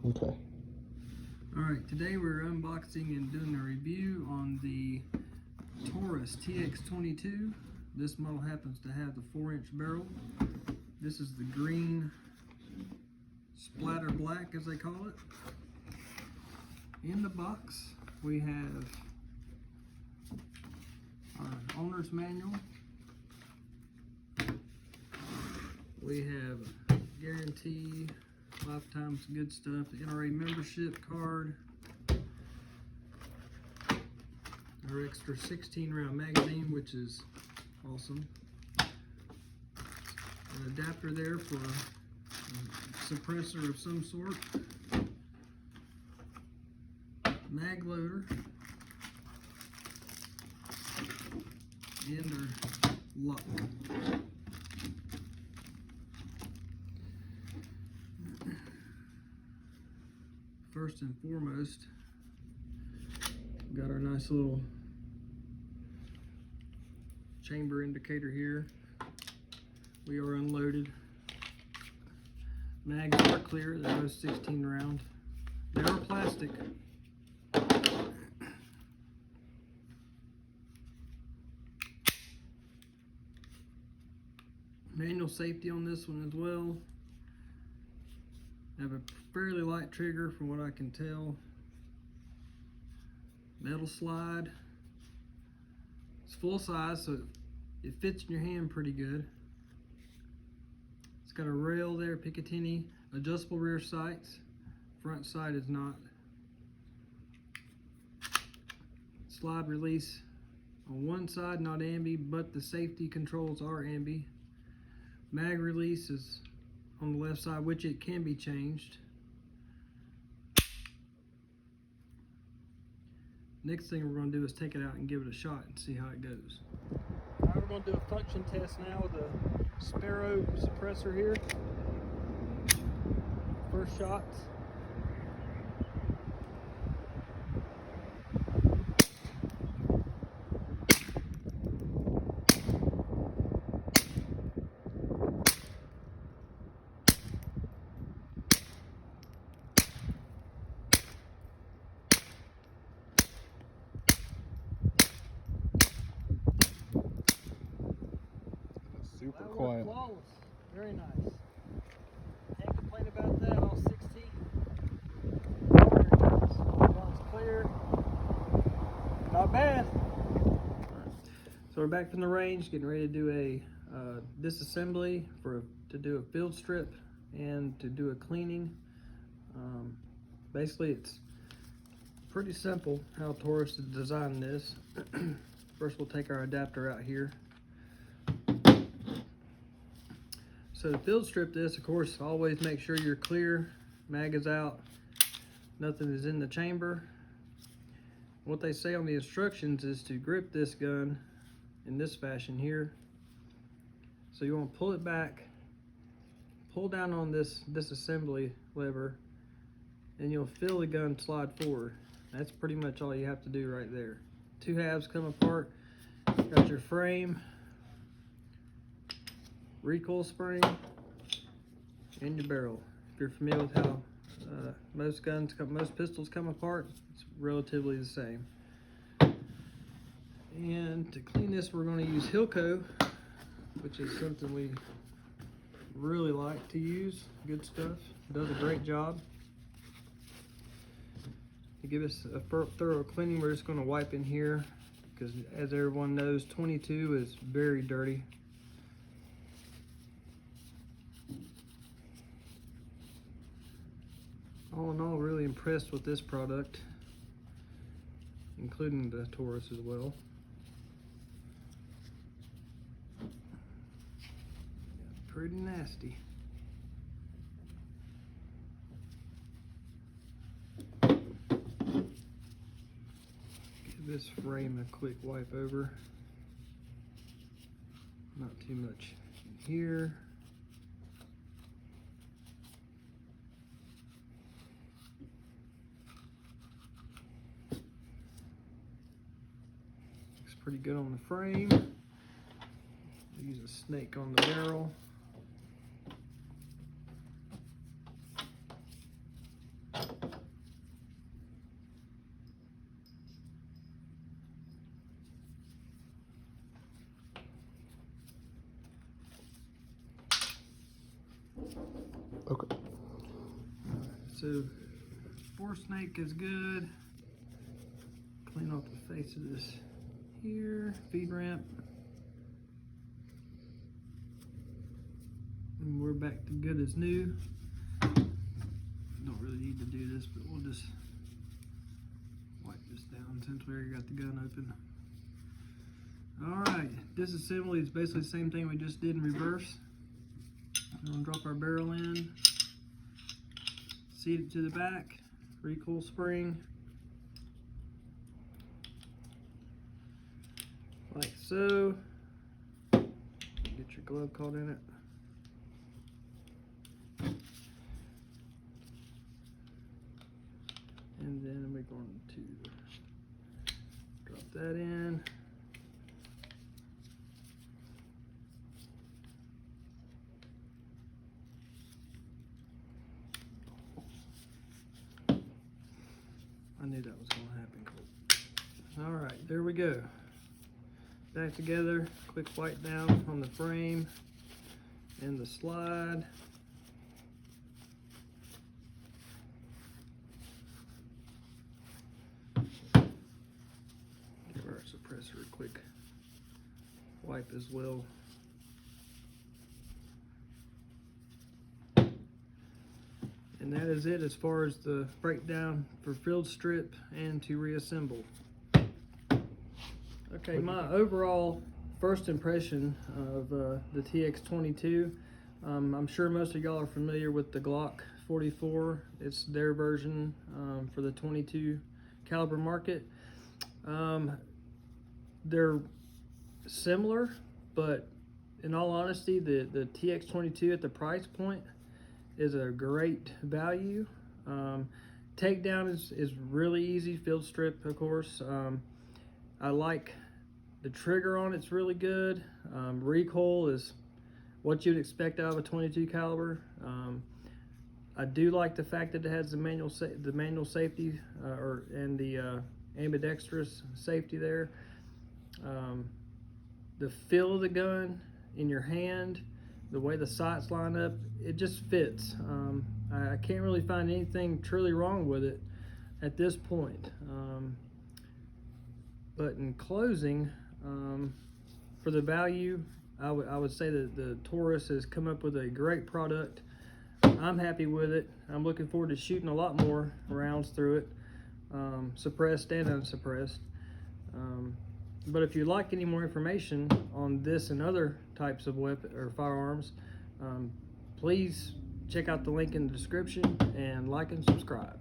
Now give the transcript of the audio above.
Okay. Alright, today we're unboxing and doing a review on the Taurus TX22. This model happens to have the 4-inch barrel. This is the green splatter black, as they call it. In the box we have our owner's manual. We have guarantee, lifetime good stuff, the NRA membership card, our extra 16-round magazine, which is awesome, an adapter there for a suppressor of some sort, mag loader, and our lock. First and foremost, got our nice little chamber indicator here. We are unloaded. Mags are clear, they're both 16 round. They are plastic. Manual safety on this one as well. I have a fairly light trigger from what I can tell. Metal slide. It's full size, so it fits in your hand pretty good. It's got a rail there, Picatinny, adjustable rear sights. Front side is not. Slide release on one side, not ambi, but the safety controls are ambi. Mag release is on the left side, which it can be changed. Next thing we're going to do is take it out and give it a shot and see how it goes. Alright, we're going to do a function test now with the Sparrow Suppressor here. First shots. Super quiet. Flawless. Very nice. Can't complain about that. All 16. Very nice. Ball's clear. Not bad. So we're back from the range, getting ready to do a disassembly to do a field strip and to do a cleaning. Basically, it's pretty simple how Taurus has designed this. First, we'll take our adapter out here. So to field strip this, of course, always make sure you're clear, mag is out, nothing is in the chamber. What they say on the instructions is to grip this gun in this fashion here. So you want to pull it back, pull down on this disassembly lever, and you'll feel the gun slide forward. That's pretty much all you have to do right there. Two halves come apart, got your frame, recoil spring, and your barrel. If you're familiar with how most pistols come apart, it's relatively the same. And to clean this, we're going to use Hilco, which is something we really like to use. Good stuff. Does a great job. To give us a thorough cleaning, we're just going to wipe in here because, as everyone knows, 22 is very dirty. All in all, really impressed with this product, including the Taurus as well. Pretty nasty. Give this frame a quick wipe over. Not too much here. Pretty good on the frame. Use a snake on the barrel. So bore snake is good. Clean off the face of this here, feed ramp. And we're back to good as new. Don't really need to do this, but we'll just wipe this down since we already got the gun open. Alright, disassembly is basically the same thing we just did in reverse. We're going to drop our barrel in, seat it to the back, recoil spring, like so. Get your glove caught in it. And then we're going to drop that in. I knew that was going to happen, Colt. All right, there we go. Back together, quick wipe down on the frame and the slide. Give our suppressor a quick wipe as well. And that is it as far as the breakdown for field strip and to reassemble. Okay, my overall first impression of the TX22, I'm sure most of y'all are familiar with the Glock 44. It's their version for the 22 caliber market. They're similar, but in all honesty, the TX22 at the price point is a great value. Takedown is really easy, field strip of course. I like the trigger on it's really good. Recoil is what you'd expect out of a 22 caliber. I do like the fact that it has the manual safety and the ambidextrous safety there. The feel of the gun in your hand, the way the sights line up, it just fits. I can't really find anything truly wrong with it at this point. But in closing, for the value, I would say that the Taurus has come up with a great product. I'm happy with it. I'm looking forward to shooting a lot more rounds through it, suppressed and unsuppressed. But if you'd like any more information on this and other types of weapon or firearms, please check out the link in the description and like and subscribe.